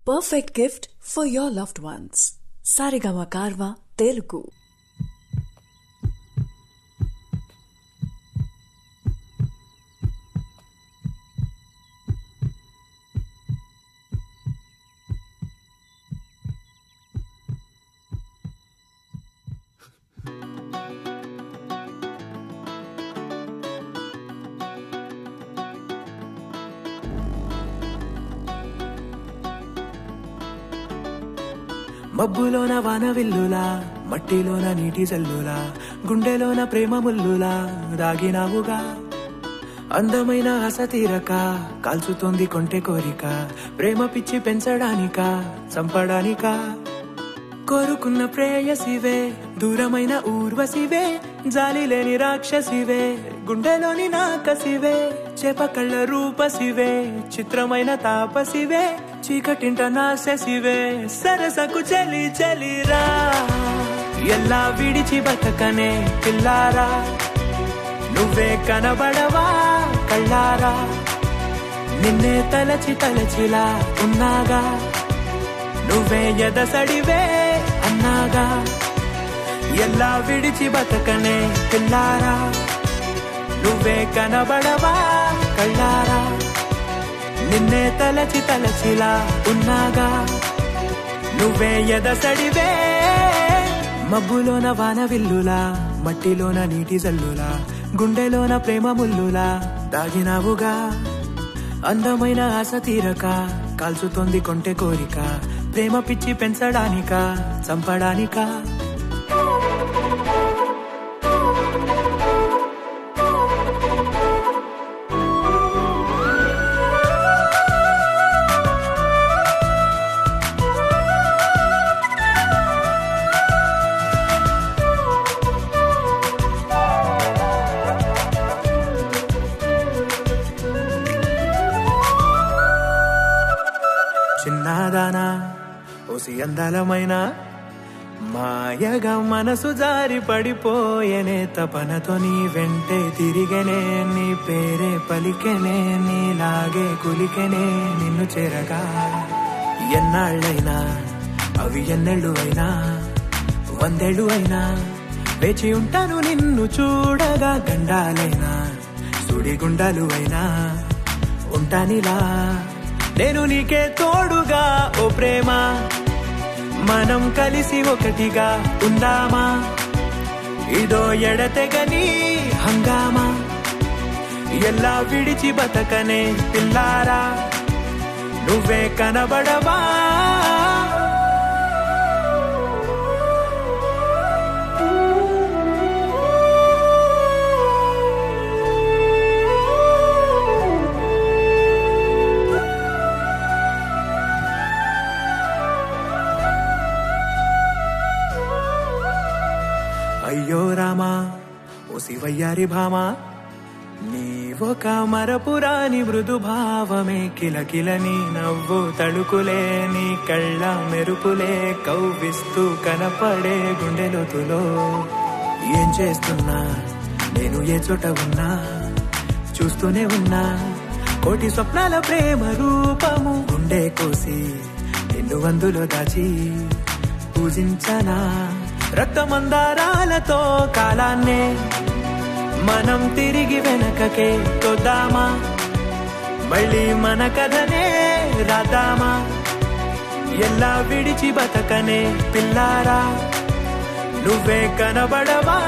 Perfect gift for your loved ones. Saregama Karva Telugu. మబ్బులోన వానవిల్లులా మట్టిలోన నీటి జల్లులా గుండెలోన ప్రేమ ముల్లులా దాగినావుగా అందమైన ఆశ తీరక కాల్చుతోంది కొంటె కోరిక ప్రేమ పిచ్చి పెంచడానిక చంపడానిక కోరుకున్న ప్రేయసివే దూరమైన ఊర్వశివే జాలి లేని రాక్షసివే గుండెలోని నాకసివే చేప కళ్ళ రూపసివే చిత్రమైన తాపసివే చీకటింట నాశసివే సరసకు చలి చలిరా ఎల్లా విడిచి బతకనే పిల్లారా నువ్వే కనబడవా కళ్ళారా నిన్నే తలచి తలచిలా ఉన్నాగా నువ్వే ఎదసడివే అన్నాగా ఎల్లా విడిచి బతకనే పిల్లారా నువ్వే కనబడవా కళ్ళారా నిన్నే తలచి తలచిలా ఉన్నాగా నువ్వే ఎదసడివే మబ్బులోన వానవిల్లులా మట్టిలోన నీటి జల్లులా గుండెలోన ప్రేమ ముల్లులా దాగినావుగా అందమైన ఆశ తీరక కాల్చుతోంది కొంటె కోరిక ప్రేమ పిచ్చి పెంచడానిక చంపడానిక చిన్నదానా ఓసి అందలమైన మాయగా మనసు జారి పడిపోయేనే తపనతో నీ వెంటే తిరిగనే నీ పేరే పలికెనే నీలాగే కులికెనే నిన్ను చేరగా ఎన్నాళ్ళైనా అవి ఎన్నెళ్ళు అయినా 100 ఏళ్ళు అయినా వేచి ఉంటాను నిన్ను చూడగా గండాలైనా సుడిగుండాలు అయినా ఉంటానిలా నేను నీకే తోడుగా ఓ ప్రేమ మనం కలిసి ఒకటిగా ఉందామా ఇదో ఎడతెగని హంగామా ఎల్లా విడిచి బతకనే పిల్లారా నువ్వే కనబడవా అయ్యో రామా ఓ శివయ్యారి భామా నీవొక మరపురాని మృదు భావమే కిలకిలని నవ్వు తళుకులే నీ కళ్ళ మెరుపులే కవ్విస్తూ కనపడే గుండెలోతులో ఏం చేస్తున్నా నేను ఏ చోట ఉన్నా చూస్తూనే ఉన్నా కోటి స్వప్నాల ప్రేమ రూపము గుండె కోసి నిన్ను అందులో దాచి పూజించనా రక్తమందారాలతో కాలాన్నే మనం తిరిగి వెనకకే తోద్దామా మళ్ళీ మన కథనే రాద్దామా ఎల్లా విడిచి బతకనే పిల్లారా నువ్వే కనబడవా